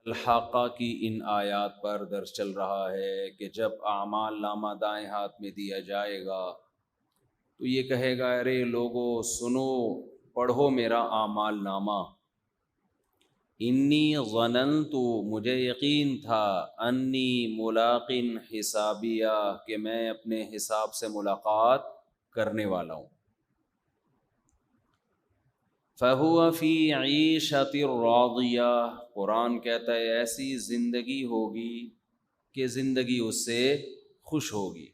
الحاقہ کی ان آیات پر درس چل رہا ہے کہ جب اعمال نامہ دائیں ہاتھ میں دیا جائے گا تو یہ کہے گا، ارے لوگو سنو، پڑھو میرا اعمال نامہ۔ انی ظننت، مجھے یقین تھا، انی ملاقن حسابیہ، کہ میں اپنے حساب سے ملاقات کرنے والا ہوں۔ فَهُوَ فِي عِيشَةٍ رَاضِيَةٍ، قرآن کہتا ہے ایسی زندگی ہوگی کہ زندگی اس سے خوش ہوگی۔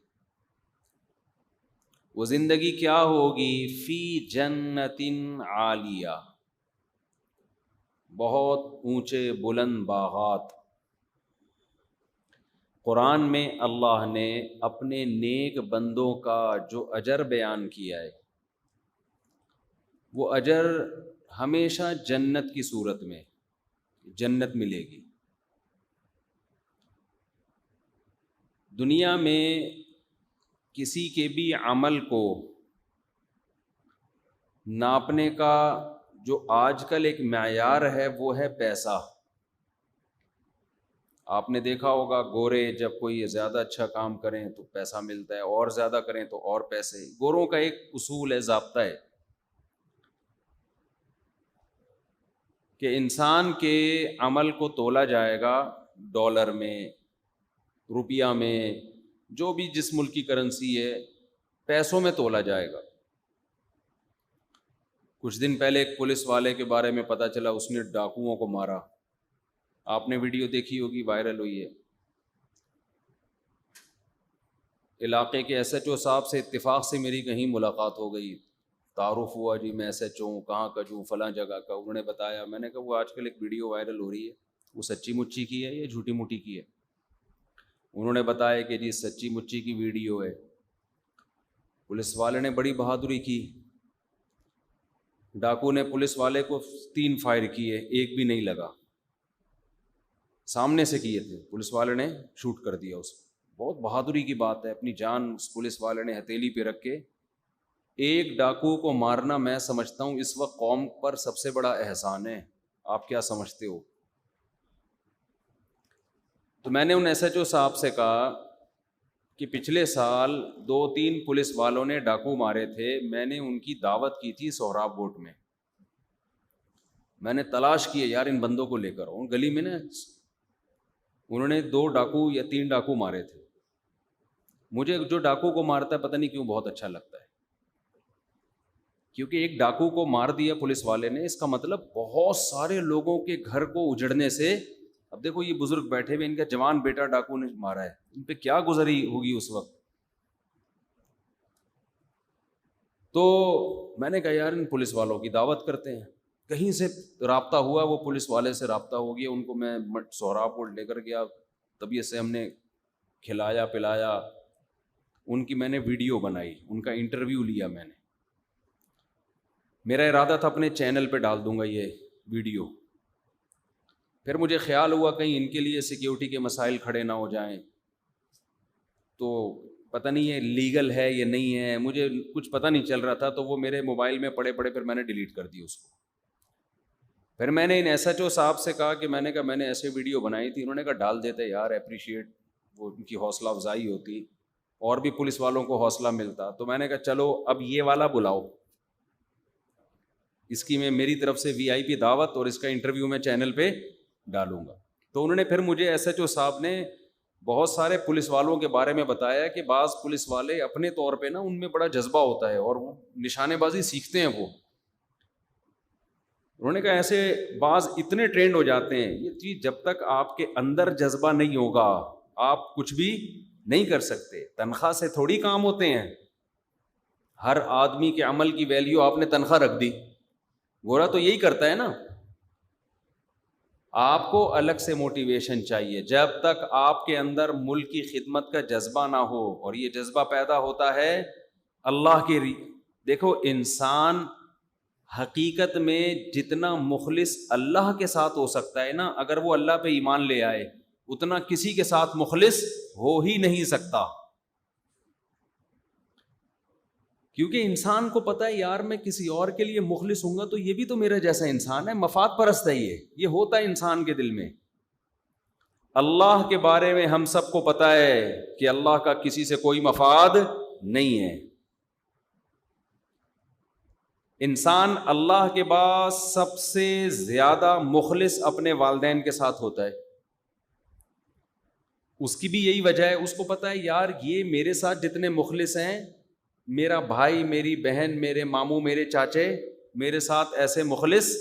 وہ زندگی کیا ہوگی؟ فی جنت عالیہ، بہت اونچے بلند باغات۔ قرآن میں اللہ نے اپنے نیک بندوں کا جو اجر بیان کیا ہے، وہ اجر ہمیشہ جنت کی صورت میں، جنت ملے گی۔ دنیا میں کسی کے بھی عمل کو ناپنے کا جو آج کل ایک معیار ہے وہ ہے پیسہ۔ آپ نے دیکھا ہوگا گورے جب کوئی زیادہ اچھا کام کریں تو پیسہ ملتا ہے، اور زیادہ کریں تو اور پیسے۔ گوروں کا ایک اصول ہے، ضابطہ ہے کہ انسان کے عمل کو تولا جائے گا ڈالر میں، روپیہ میں، جو بھی جس ملک کی کرنسی ہے، پیسوں میں تولا جائے گا۔ کچھ دن پہلے ایک پولیس والے کے بارے میں پتہ چلا، اس نے ڈاکوؤں کو مارا۔ آپ نے ویڈیو دیکھی ہوگی، وائرل ہوئی ہے۔ علاقے کے ایس ایچ او صاحب سے اتفاق سے میری کہیں ملاقات ہو گئی، تعارف ہوا، جی میں ایس ایچ او ہوں، کہاں کا ہوں، فلاں جگہ کا۔ انہوں نے بتایا، میں نے کہا وہ آج کل ایک ویڈیو وائرل ہو رہی ہے، وہ سچی مچی کی ہے یا جھوٹی موٹی کی ہے؟ انہوں نے بتایا کہ جی سچی مچی کی ویڈیو ہے۔ پولیس والے نے بڑی بہادری کی، ڈاکو نے پولیس والے کو 3 فائر کیے، ایک بھی نہیں لگا، سامنے سے کیے تھے، پولیس والے نے شوٹ کر دیا اس کو۔ بہت بہادری کی بات ہے، اپنی جان اس پولیس والے نے ہتھیلی پہ رکھ کے ایک ڈاکو کو مارنا، میں سمجھتا ہوں اس وقت قوم پر سب سے بڑا احسان ہے۔ آپ کیا سمجھتے ہو؟ تو میں نے ان ایس ایچ او صاحب سے کہا کہ پچھلے سال 2-3 پولیس والوں نے ڈاکو مارے تھے، میں نے ان کی دعوت کی تھی سہراب بوٹ میں، میں نے تلاش کیے یار ان بندوں کو لے کر آؤں گلی میں نا۔ انہوں نے 2 ڈاکو یا 3 ڈاکو مارے تھے۔ مجھے جو ڈاکو کو مارتا ہے پتہ نہیں کیوں بہت اچھا لگتا ہے، کیونکہ ایک ڈاکو کو مار دیا پولیس والے نے، اس کا مطلب بہت سارے لوگوں کے گھر کو اجڑنے سے۔ اب دیکھو یہ بزرگ بیٹھے ہوئے، ان کا جوان بیٹا ڈاکو نے مارا ہے، ان پہ کیا گزری ہوگی اس وقت۔ تو میں نے کہا یار ان پولیس والوں کی دعوت کرتے ہیں۔ کہیں سے رابطہ ہوا، وہ پولیس والے سے رابطہ ہو گیا، ان کو میں سہراب کوٹ لے کر گیا، طبیعت سے ہم نے کھلایا پلایا، ان کی میں نے ویڈیو بنائی، ان کا انٹرویو لیا میں نے۔ میرا ارادہ تھا اپنے چینل پہ ڈال دوں گا یہ ویڈیو، پھر مجھے خیال ہوا کہیں ان کے لیے سیکیورٹی کے مسائل کھڑے نہ ہو جائیں، تو پتہ نہیں ہے لیگل ہے یا نہیں ہے، مجھے کچھ پتہ نہیں چل رہا تھا، تو وہ میرے موبائل میں پڑے پھر میں نے ڈیلیٹ کر دی اس کو۔ پھر میں نے ان ایس ایچ او صاحب سے کہا کہ میں نے ایسے ویڈیو بنائی تھی، انہوں نے کہا ڈال دیتے یار، اپریشیٹ، وہ ان کی حوصلہ افزائی ہوتی اور بھی پولیس والوں کو حوصلہ ملتا۔ تو میں نے کہا چلو اب یہ والا بلاؤ، اس کی میں میری طرف سے وی آئی پی دعوت اور اس کا انٹرویو میں چینل پہ ڈالوں گا۔ تو انہوں نے پھر مجھے ایس ایچ او صاحب نے بہت سارے پولیس والوں کے بارے میں بتایا کہ بعض پولیس والے اپنے طور پہ نا ان میں بڑا جذبہ ہوتا ہے اور وہ نشانے بازی سیکھتے ہیں وہ۔ انہوں نے کہا ایسے بعض اتنے ٹرینڈ ہو جاتے ہیں، یہ چیز جب تک آپ کے اندر جذبہ نہیں ہوگا آپ کچھ بھی نہیں کر سکتے۔ تنخواہ سے تھوڑی کام ہوتے ہیں، ہر آدمی کے عمل کی ویلیو آپ نے تنخواہ رکھ دی، گورا تو یہی کرتا ہے نا۔ آپ کو الگ سے موٹیویشن چاہیے، جب تک آپ کے اندر ملک کی خدمت کا جذبہ نہ ہو، اور یہ جذبہ پیدا ہوتا ہے اللہ کے دیکھو انسان حقیقت میں جتنا مخلص اللہ کے ساتھ ہو سکتا ہے نا، اگر وہ اللہ پہ ایمان لے آئے، اتنا کسی کے ساتھ مخلص ہو ہی نہیں سکتا۔ کیونکہ انسان کو پتہ ہے یار میں کسی اور کے لیے مخلص ہوں گا تو یہ بھی تو میرا جیسا انسان ہے، مفاد پرست ہے، یہ ہوتا ہے انسان کے دل میں۔ اللہ کے بارے میں ہم سب کو پتہ ہے کہ اللہ کا کسی سے کوئی مفاد نہیں ہے. انسان اللہ کے بعد سب سے زیادہ مخلص اپنے والدین کے ساتھ ہوتا ہے. اس کی بھی یہی وجہ ہے, اس کو پتہ ہے یار یہ میرے ساتھ جتنے مخلص ہیں, میرا بھائی, میری بہن, میرے ماموں, میرے چاچے میرے ساتھ ایسے مخلص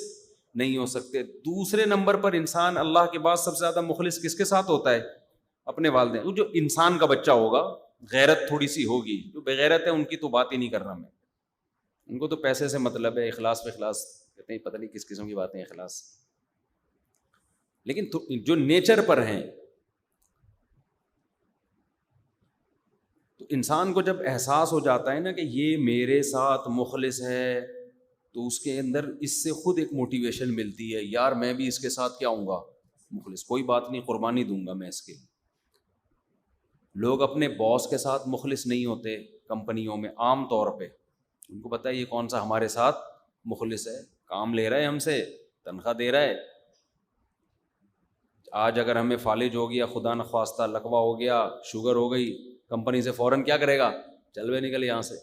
نہیں ہو سکتے. دوسرے نمبر پر انسان اللہ کے بعد سب سے زیادہ مخلص کس کے ساتھ ہوتا ہے؟ اپنے والدین. وہ جو انسان کا بچہ ہوگا, غیرت تھوڑی سی ہوگی, جو بغیرت ہے ان کی تو بات ہی نہیں کر رہا میں, ان کو تو پیسے سے مطلب ہے, اخلاص پہ اخلاص کہتے ہیں, پتہ نہیں کس قسم کی باتیں ہیں اخلاص. لیکن جو نیچر پر ہیں, تو انسان کو جب احساس ہو جاتا ہے نا کہ یہ میرے ساتھ مخلص ہے, تو اس کے اندر اس سے خود ایک موٹیویشن ملتی ہے, یار میں بھی اس کے ساتھ کیا ہوں گا, مخلص, کوئی بات نہیں, قربانی دوں گا میں اس کے. لوگ اپنے باس کے ساتھ مخلص نہیں ہوتے کمپنیوں میں عام طور پہ, ان کو پتہ ہے یہ کون سا ہمارے ساتھ مخلص ہے, کام لے رہا ہے ہم سے, تنخواہ دے رہا ہے. آج اگر ہمیں فالج ہو گیا, خدا نخواستہ لقوہ ہو گیا, شوگر ہو گئی, کمپنی سے فوراً کیا کرے گا, چل بے نکل یہاں سے.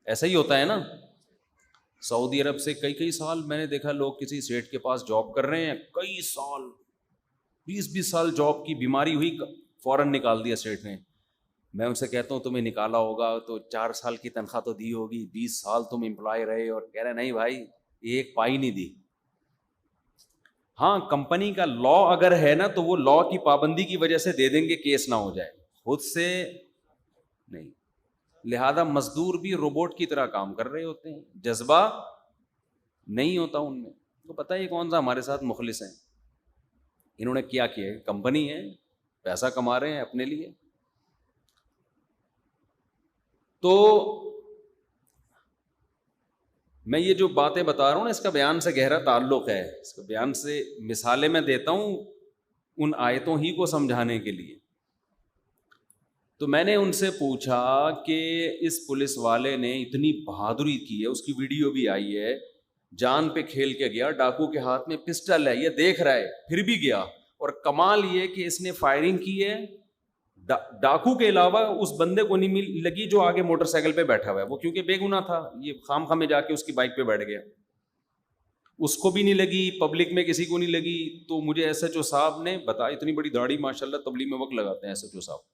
ایسا ہی ہوتا ہے نا. سعودی عرب سے کئی سال میں نے دیکھا لوگ کسی سیٹ کے پاس جاب کر رہے ہیں, کئی سال, 20 سال جاب کی, بیماری ہوئی فوراً نکال دیا سیٹ نے. میں ان سے کہتا ہوں تمہیں نکالا ہوگا تو 4 سال کی تنخواہ تو دی ہوگی, 20 سال تم امپلائی رہے, اور کہہ رہے نہیں بھائی ایک پائی نہیں دی. ہاں کمپنی کا لا اگر ہے نا تو وہ لا کی پابندی کی وجہ سے دے دیں گے, کیس نہ ہو جائے, خود سے نہیں. لہذا مزدور بھی روبوٹ کی طرح کام کر رہے ہوتے ہیں, جذبہ نہیں ہوتا ان میں. تو پتہ ہے کون سا ہمارے ساتھ مخلص ہیں, انہوں نے کیا ہے, کمپنی ہے, پیسہ کما رہے ہیں اپنے لیے. تو میں یہ جو باتیں بتا رہا ہوں نا, اس کا بیان سے گہرا تعلق ہے, اس کا بیان سے مثالیں میں دیتا ہوں ان آیتوں ہی کو سمجھانے کے لیے. تو میں نے ان سے پوچھا کہ اس پولیس والے نے اتنی بہادری کی ہے, اس کی ویڈیو بھی آئی ہے, جان پہ کھیل کے گیا, ڈاکو کے ہاتھ میں پسٹل ہے, یہ دیکھ رہا ہے, پھر بھی گیا, اور کمال یہ کہ اس نے فائرنگ کی ہے, ڈاکو کے علاوہ اس بندے کو نہیں لگی جو آگے موٹر سائیکل پہ بیٹھا ہوا ہے, وہ کیونکہ بے گناہ تھا, یہ خام خامے جا کے اس کی بائک پہ بیٹھ گیا, اس کو بھی نہیں لگی, پبلک میں کسی کو نہیں لگی. تو مجھے ایس ایچ او صاحب نے بتایا, اتنی بڑی داڑھی ماشاء اللہ, تبلیغ میں وقت لگاتے ہیں ایس ایچ او صاحب.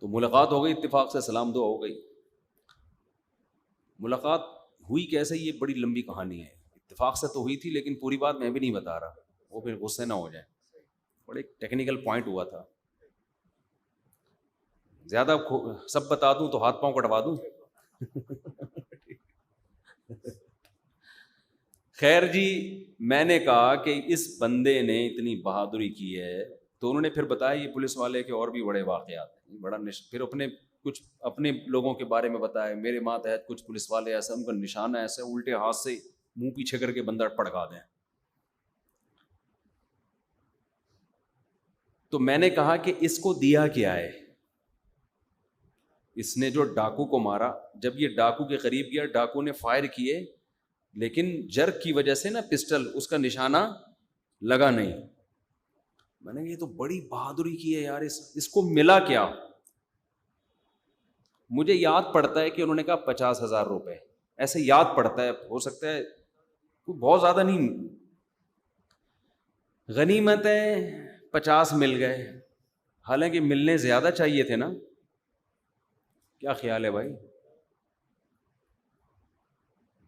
تو ملاقات ہو گئی, اتفاق سے سلام دعا ہو گئی. ملاقات ہوئی کیسے, یہ بڑی لمبی کہانی ہے, اتفاق سے تو ہوئی تھی لیکن پوری بات میں بھی نہیں بتا رہا, وہ پھر غصے نہ ہو جائیں, بڑے ٹیکنیکل پوائنٹ ہوا تھا. زیادہ سب بتا دوں تو ہاتھ پاؤں کٹوا دوں. خیر جی, میں نے کہا کہ اس بندے نے اتنی بہادری کی ہے, تو انہوں نے پھر بتایا یہ پولیس والے کے اور بھی بڑے واقعات ہیں, بڑا پھر اپنے لوگوں کے بارے میں بتایا. میرے ماتحت کچھ پولیس والے ایسے, ان کا نشانہ ایسے, الٹے ہاتھ سے منہ پیچھے کر کے بندہ پڑکا دیں. تو میں نے کہا کہ اس کو دیا کیا ہے, اس نے جو ڈاکو کو مارا, جب یہ ڈاکو کے قریب گیا, ڈاکو نے فائر کیے, لیکن جرک کی وجہ سے نا پسٹل اس کا نشانہ لگا نہیں. میں نے یہ تو بڑی بہادری کی ہے یار, اس کو ملا کیا؟ مجھے یاد پڑتا ہے کہ انہوں نے کہا 50,000 روپے, ایسے یاد پڑتا ہے, ہو سکتا ہے بہت زیادہ نہیں. غنیمت ہے 50 مل گئے, حالانکہ ملنے زیادہ چاہیے تھے نا. کیا خیال ہے بھائی؟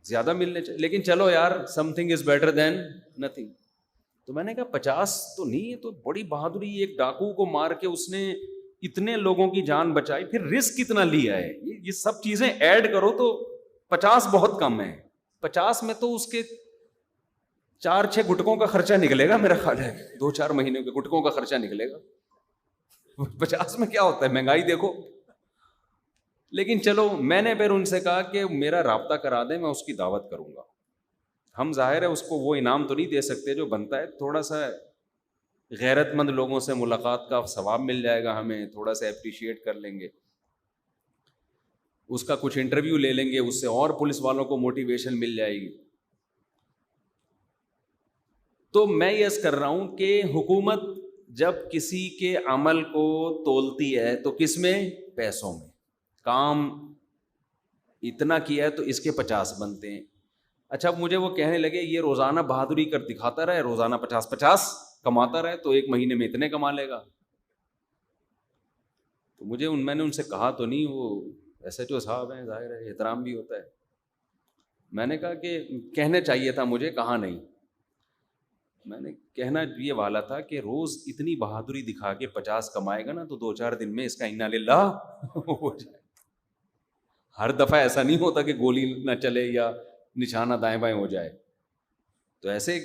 زیادہ ملنے چاہیے, لیکن چلو یار, some thing is better than nothing. تو میں نے کہا 50 تو نہیں, یہ تو بڑی بہادری, ایک ڈاکو کو مار کے اس نے اتنے لوگوں کی جان بچائی, پھر رسک کتنا لیا ہے. یہ سب چیزیں ایڈ کرو تو 50 بہت کم ہے. 50 میں تو اس کے 4-6 گٹکوں کا خرچہ نکلے گا میرا خیال ہے, 2-4 مہینے کے گٹکوں کا خرچہ نکلے گا. 50 میں کیا ہوتا ہے, مہنگائی دیکھو. لیکن چلو, میں نے پھر ان سے کہا کہ میرا رابطہ کرا دیں, میں اس کی دعوت کروں گا. ہم ظاہر ہے اس کو وہ انعام تو نہیں دے سکتے جو بنتا ہے, تھوڑا سا غیرت مند لوگوں سے ملاقات کا ثواب مل جائے گا ہمیں, تھوڑا سا اپریشیٹ کر لیں گے, اس کا کچھ انٹرویو لے لیں گے, اس سے اور پولیس والوں کو موٹیویشن مل جائے گی. تو میں یہ عرض کر رہا ہوں کہ حکومت جب کسی کے عمل کو تولتی ہے تو کس میں؟ پیسوں میں. کام اتنا کیا ہے تو اس کے 50 بنتے ہیں. اچھا اب مجھے وہ کہنے لگے یہ روزانہ بہادری کر دکھاتا رہے, روزانہ 50 کماتا رہے تو ایک مہینے میں اتنے کما لے گا. تو میں نے ان سے کہا تو نہیں, وہ ایس ایچ او صاحب ہیں, ظاہر ہے احترام بھی ہوتا ہے. میں نے کہا کہ کہنے چاہیے تھا مجھے, کہا نہیں. میں نے کہنا یہ والا تھا کہ روز اتنی بہادری دکھا کے 50 کمائے گا نا تو 2-4 دن میں اس کا انا للہ ہو جائے. ہر دفعہ ایسا نہیں ہوتا کہ گولی نہ چلے یا نشانہ دائیں بائیں ہو جائے. تو ایسے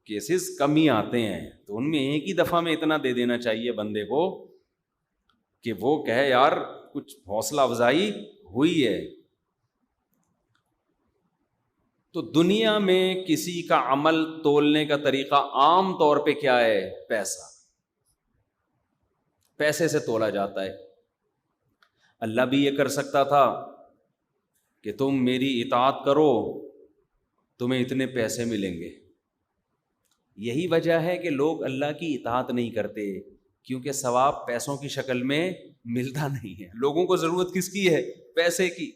کیسز کم ہی آتے ہیں, تو ان میں ایک ہی دفعہ میں اتنا دے دینا چاہیے بندے کو کہ وہ کہے یار کچھ حوصلہ افزائی ہوئی ہے. تو دنیا میں کسی کا عمل تولنے کا طریقہ عام طور پہ کیا ہے؟ پیسہ. پیسے سے تولا جاتا ہے. اللہ بھی یہ کر سکتا تھا کہ تم میری اطاعت کرو تمہیں اتنے پیسے ملیں گے. یہی وجہ ہے کہ لوگ اللہ کی اطاعت نہیں کرتے, کیونکہ ثواب پیسوں کی شکل میں ملتا نہیں ہے. لوگوں کو ضرورت کس کی ہے؟ پیسے کی.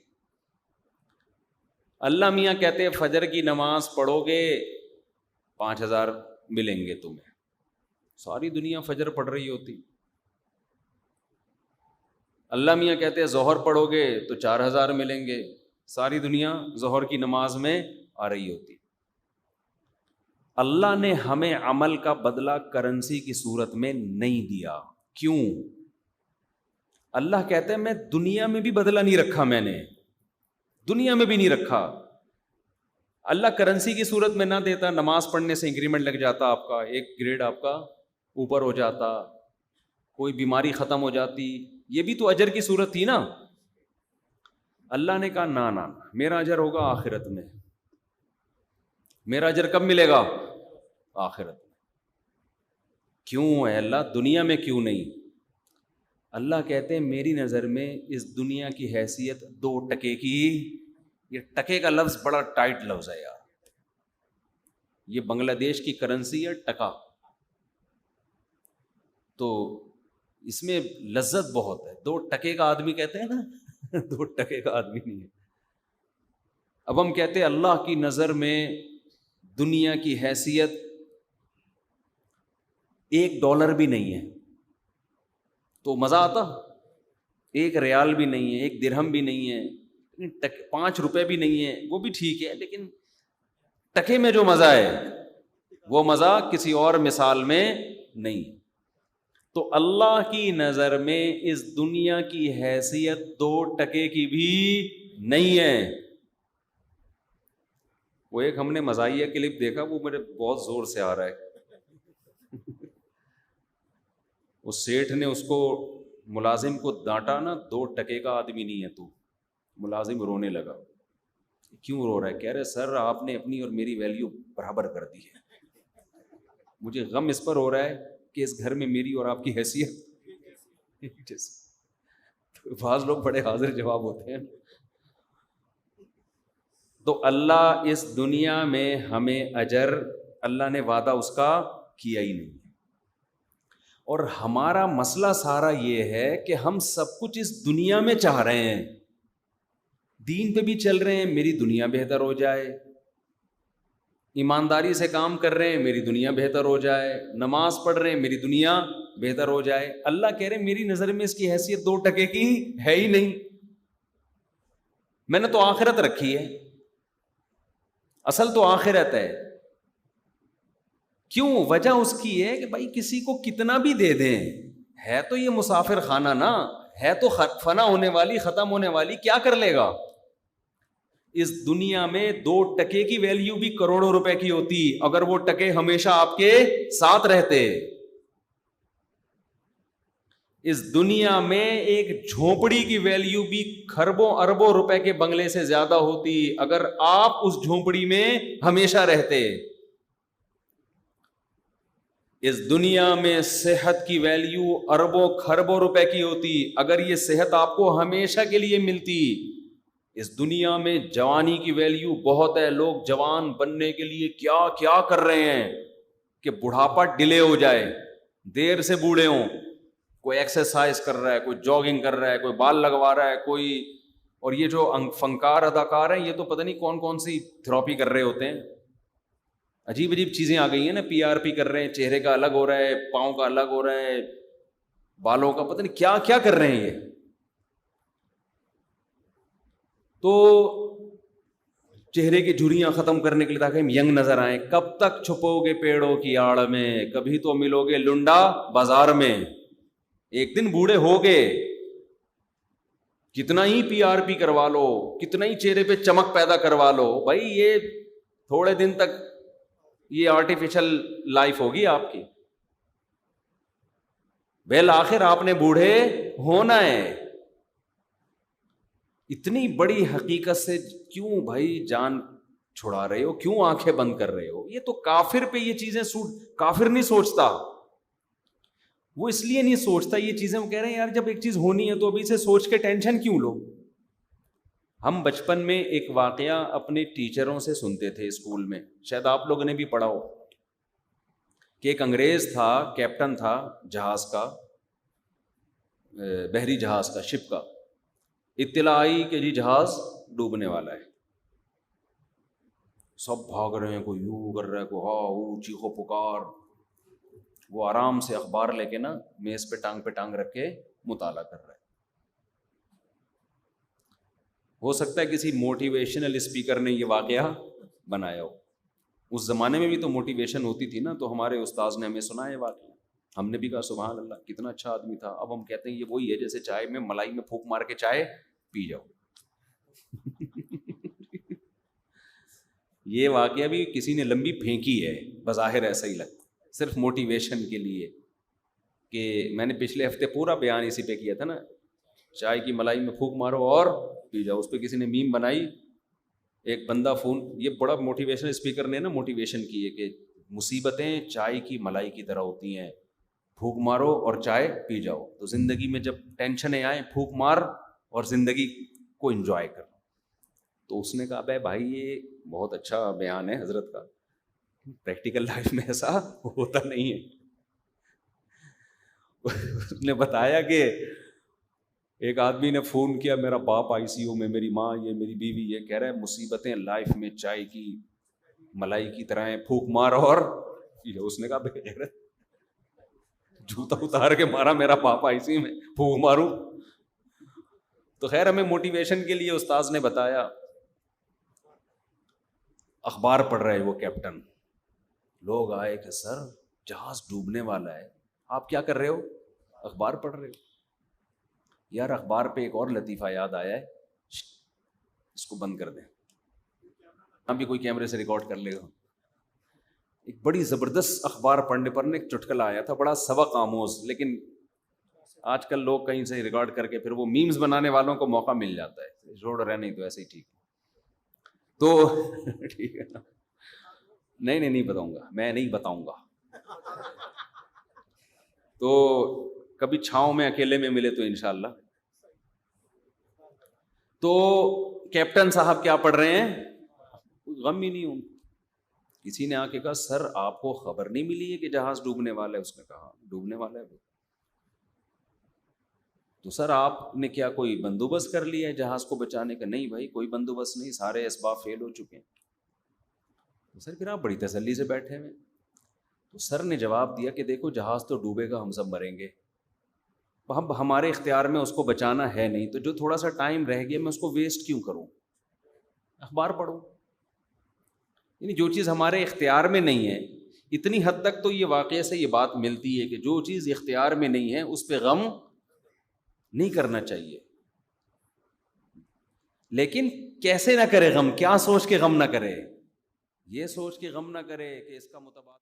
اللہ میاں کہتے ہیں فجر کی نماز پڑھو گے 5000 ملیں گے تمہیں. ساری دنیا فجر پڑھ رہی ہوتی. اللہ میاں کہتے ہیں ظہر پڑھو گے تو 4000 ملیں گے. ساری دنیا ظہر کی نماز میں آ رہی ہوتی. اللہ نے ہمیں عمل کا بدلہ کرنسی کی صورت میں نہیں دیا. کیوں؟ اللہ کہتے ہیں میں دنیا میں بھی بدلہ نہیں رکھا, میں نے دنیا میں بھی نہیں رکھا. اللہ کرنسی کی صورت میں نہ دیتا, نماز پڑھنے سے انکریمنٹ لگ جاتا, آپ کا ایک گریڈ آپ کا اوپر ہو جاتا, کوئی بیماری ختم ہو جاتی, یہ بھی تو اجر کی صورت تھی نا. اللہ نے کہا نہ میرا اجر ہوگا آخرت میں. میرا اجر کب ملے گا؟ آخرت میں. کیوں ہے اللہ, دنیا میں کیوں نہیں؟ اللہ کہتے ہیں میری نظر میں اس دنیا کی حیثیت 2 ٹکے کی. یہ ٹکے کا لفظ بڑا ٹائٹ لفظ ہے یار. یہ بنگلہ دیش کی کرنسی ہے ٹکا, تو اس میں لذت بہت ہے. 2 ٹکے کا آدمی کہتے ہیں نا 2 ٹکے کا آدمی نہیں ہے. اب ہم کہتے ہیں اللہ کی نظر میں دنیا کی حیثیت $1 بھی نہیں ہے, تو مزہ آتا. 1 ریال بھی نہیں ہے, 1 درہم بھی نہیں ہے, 5 روپے بھی نہیں ہے, وہ بھی ٹھیک ہے, لیکن ٹکے میں جو مزہ ہے وہ مزہ کسی اور مثال میں نہیں. تو اللہ کی نظر میں اس دنیا کی حیثیت 2 ٹکے کی بھی نہیں ہے. وہ ایک ہم نے مزاحیہ کلپ دیکھا, وہ میرے بہت زور سے آ رہا ہے. اس سیٹھ نے اس کو ملازم کو ڈانٹا نا, 2 ٹکے کا آدمی نہیں ہے تو. ملازم رونے لگا. کیوں رو رہا ہے؟ کہہ رہے سر آپ نے اپنی اور میری ویلیو برابر کر دی ہے. مجھے غم اس پر ہو رہا ہے کہ اس گھر میں میری اور آپ کی حیثیت بعض لوگ بڑے حاضر جواب ہوتے ہیں. تو اللہ اس دنیا میں ہمیں اجر, اللہ نے وعدہ اس کا کیا ہی نہیں. اور ہمارا مسئلہ سارا یہ ہے کہ ہم سب کچھ اس دنیا میں چاہ رہے ہیں. دین پہ بھی چل رہے ہیں, میری دنیا بہتر ہو جائے. ایمانداری سے کام کر رہے ہیں, میری دنیا بہتر ہو جائے. نماز پڑھ رہے ہیں, میری دنیا بہتر ہو جائے. اللہ کہہ رہے ہیں میری نظر میں اس کی حیثیت 2 ٹکے کی ہے ہی نہیں. میں نے تو آخرت رکھی ہے, اصل تو آخرت ہے. کیوں؟ وجہ اس کی ہے کہ بھائی کسی کو کتنا بھی دے دیں, ہے تو یہ مسافر خانہ نا, ہے تو فنا ہونے والی, ختم ہونے والی, کیا کر لے گا؟ اس دنیا میں 2 ٹکے کی ویلیو بھی کروڑوں روپے کی ہوتی اگر وہ ٹکے ہمیشہ آپ کے ساتھ رہتے. اس دنیا میں ایک جھونپڑی کی ویلیو بھی کھربوں اربوں روپے کے بنگلے سے زیادہ ہوتی اگر آپ اس جھونپڑی میں ہمیشہ رہتے. اس دنیا میں صحت کی ویلیو اربوں کھربوں روپے کی ہوتی اگر یہ صحت آپ کو ہمیشہ کے لیے ملتی. اس دنیا میں جوانی کی ویلیو بہت ہے, لوگ جوان بننے کے لیے کیا کیا کر رہے ہیں, کہ بڑھاپا ڈیلے ہو جائے, دیر سے بوڑھے ہوں, کوئی ایکسرسائز کر رہا ہے, کوئی جاگنگ کر رہا ہے, کوئی بال لگوا رہا ہے, کوئی, اور یہ جو فنکار اداکار ہیں یہ تو پتہ نہیں کون کون سی تھراپی کر رہے ہوتے ہیں, عجیب عجیب چیزیں آ گئی ہیں نا, پی آر پی کر رہے ہیں, چہرے کا الگ ہو رہا ہے, پاؤں کا الگ ہو رہا ہے, بالوں کا پتہ نہیں کیا کیا کر رہے ہیں یہ. تو چہرے کی جھریاں ختم کرنے کے لیے تاکہ ہم ینگ نظر آئیں. کب تک چھپو گے پیڑوں کی آڑ میں, کبھی تو ملو گے لنڈا بازار میں, ایک دن بوڑھے ہوگے. کتنا ہی پی آر پی کروا لو, کتنا ہی چہرے پہ چمک پیدا کروا لو, بھائی یہ تھوڑے دن تک یہ آرٹیفیشل لائف ہوگی آپ کی. بالآخر آپ نے بوڑھے ہونا ہے. اتنی بڑی حقیقت سے کیوں بھائی جان چھڑا رہے ہو, کیوں آنکھیں بند کر رہے ہو؟ یہ تو کافر پہ یہ چیزیں کافر نہیں سوچتا, وہ اس لیے نہیں سوچتا یہ چیزیں. وہ کہہ رہے ہیں یار جب ایک چیز ہونی ہے تو ابھی سے سوچ کے ٹینشن کیوں لو. ہم بچپن میں ایک واقعہ اپنے ٹیچروں سے سنتے تھے اسکول میں, شاید آپ لوگوں نے بھی پڑھا ہو, کہ ایک انگریز تھا, کیپٹن تھا جہاز کا, بحری جہاز کا, شپ کا. اطلاع آئی کہ جی جہاز ڈوبنے والا ہے. سب بھاگ رہے ہیں, کوئی یوں کر رہا ہے, کوئی ہاں وہ چیخو پکار. وہ آرام سے اخبار لے کے نا میز پہ ٹانگ رکھ کے مطالعہ کر رہا ہے. ہو سکتا ہے کسی موٹیویشنل اسپیکر نے یہ واقعہ بنایا ہو. اس زمانے میں بھی تو موٹیویشن ہوتی تھی نا, تو ہمارے استاذ نے ہمیں سنا ہے واقعہ, ہم نے بھی کہا سبحان اللہ کتنا اچھا آدمی تھا. اب ہم کہتے ہیں یہ وہی ہے جیسے چائے میں ملائی میں پھونک مار کے چائے پی جاؤ. یہ واقعہ بھی کسی نے لمبی پھینکی ہے, بظاہر ایسا ہی لگتا, صرف موٹیویشن کے لیے. کہ میں نے پچھلے ہفتے پورا بیان اسی پہ کیا تھا نا, چائے کی ملائی میں پھونک مارو اور پی جاؤ. اس پہ کسی نے میم بنائی, ایک بندہ فون, یہ بڑا موٹیویشن اسپیکر نے نا موٹیویشن کی ہے کہ مصیبتیں چائے کی ملائی کی طرح ہوتی ہیں, پھونک مارو اور چائے پی جاؤ. تو زندگی میں جب ٹینشنیں آئیں پھونک مار اور زندگی کو انجوائے کر. تو اس نے کہا بھائی بھائی یہ بہت اچھا بیان ہے حضرت کا, پریکٹیکل لائف میں ایسا ہوتا نہیں ہے. اس نے بتایا کہ ایک آدمی نے فون کیا, میرا باپ آئی سی یو میں, میری ماں یہ, میری بیوی یہ, کہہ رہے ہیں مصیبتیں لائف میں چائے کی ملائی کی طرح ہیں, پھونک مار اور اس نے کہا بغیر جوتا اتار کے مارا, میرا باپ آئی سی یو میں, پھونک ماروں. تو خیر ہمیں موٹیویشن کے لیے استاذ نے بتایا. اخبار پڑھ رہے وہ کیپٹن, لوگ آئے کہ سر جہاز ڈوبنے والا ہے. آپ کیا کر رہے ہو؟ اخبار پڑھ رہے ہو. یار اخبار پہ ایک اور لطیفہ یاد آیا ہے, اس کو بند کر دیں, ہم بھی کوئی کیمرے سے ریکارڈ کر لے گا. ایک بڑی زبردست اخبار پڑھنے پر ایک چٹکلا آیا تھا, بڑا سبق آموز, لیکن آج کل لوگ کہیں سے ریکارڈ کر کے پھر وہ میمز بنانے والوں کو موقع مل جاتا ہے, روڈ رہنے تو ایسے ہی ٹھیک. تو ٹھیک ہے نا, نہیں بتاؤں گا, میں نہیں بتاؤں گا. تو کبھی چھاؤں میں اکیلے میں ملے تو انشاءاللہ. تو کیپٹن صاحب کیا پڑھ رہے ہیں, غم ہی نہیں ہوں. کسی نے آ کے کہا سر آپ کو خبر نہیں ملی ہے کہ جہاز ڈوبنے والا ہے؟ اس نے کہا ڈوبنے والا ہے. تو سر آپ نے کیا کوئی بندوبست کر لیا ہے جہاز کو بچانے کا؟ نہیں بھائی کوئی بندوبست نہیں, سارے اسباب فیل ہو چکے ہیں. تو سر پھر آپ بڑی تسلی سے بیٹھے ہوئے. تو سر نے جواب دیا کہ دیکھو جہاز تو ڈوبے گا, ہم سب مریں گے, اب ہمارے اختیار میں اس کو بچانا ہے نہیں, تو جو تھوڑا سا ٹائم رہ گیا میں اس کو ویسٹ کیوں کروں, اخبار پڑھوں. یعنی جو چیز ہمارے اختیار میں نہیں ہے, اتنی حد تک تو یہ واقعے سے یہ بات ملتی ہے کہ جو چیز اختیار میں نہیں ہے اس پہ غم نہیں کرنا چاہیے. لیکن کیسے نہ کرے غم, کیا سوچ کے غم نہ کرے؟ یہ سوچ کے غم نہ کرے کہ اس کا متبادل